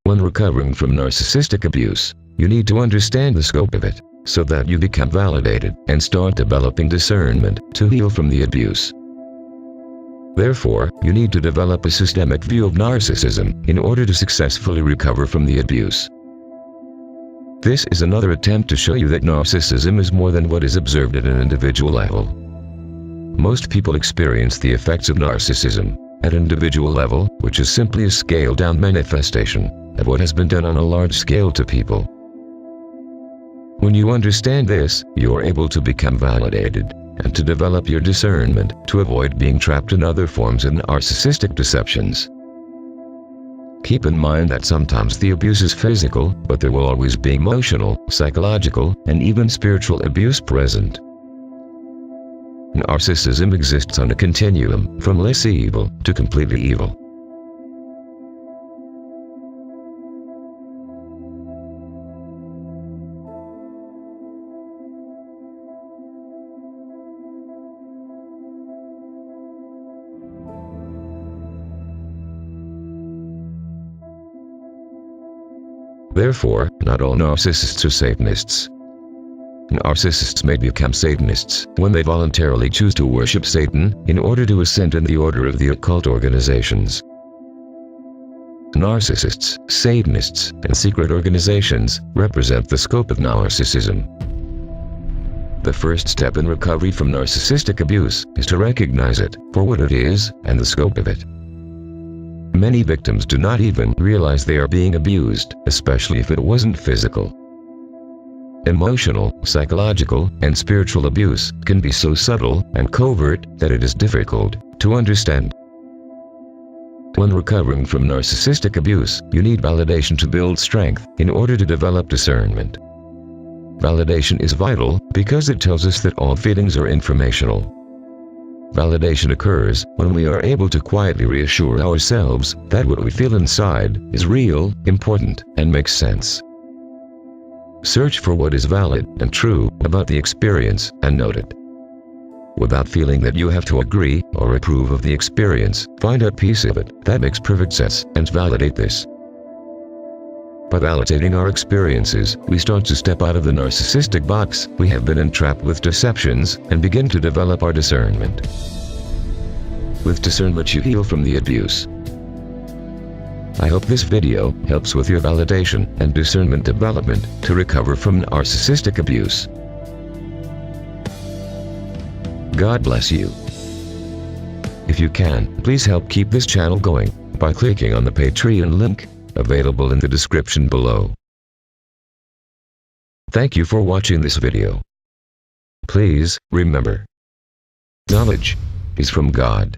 When recovering from narcissistic abuse, you need to understand the scope of it, so that you become validated and start developing discernment to heal from the abuse. Therefore, you need to develop a systemic view of narcissism in order to successfully recover from the abuse. This is another attempt to show you that narcissism is more than what is observed at an individual level. Most people experience the effects of narcissism at an individual level, which is simply a scaled-down manifestation of what has been done on a large scale to people. When you understand this, you are able to become validated and to develop your discernment to avoid being trapped in other forms of narcissistic deceptions. Keep in mind that sometimes the abuse is physical, but there will always be emotional, psychological, and even spiritual abuse present. Narcissism exists on a continuum from less evil to completely evil. Therefore, not all narcissists are Satanists. Narcissists may become Satanists when they voluntarily choose to worship Satan in order to ascend in the order of the occult organizations. Narcissists, Satanists, and secret organizations represent the scope of narcissism. The first step in recovery from narcissistic abuse is to recognize it for what it is and the scope of it. Many victims do not even realize they are being abused, especially if it wasn't physical. Emotional, psychological, and spiritual abuse can be so subtle and covert that it is difficult to understand. When recovering from narcissistic abuse, you need validation to build strength in order to develop discernment. Validation is vital because it tells us that all feelings are informational. Validation occurs when we are able to quietly reassure ourselves that what we feel inside is real, important, and makes sense. Search for what is valid and true about the experience and note it. Without feeling that you have to agree or approve of the experience, find a piece of it that makes perfect sense and validate this. By validating our experiences, we start to step out of the narcissistic box we have been entrapped with deceptions and begin to develop our discernment. With discernment you heal from the abuse. I hope this video helps with your validation and discernment development to recover from narcissistic abuse. God bless you. If you can, please help keep this channel going by clicking on the Patreon link available in the description below. Thank you for watching this video. Please remember, knowledge is from God.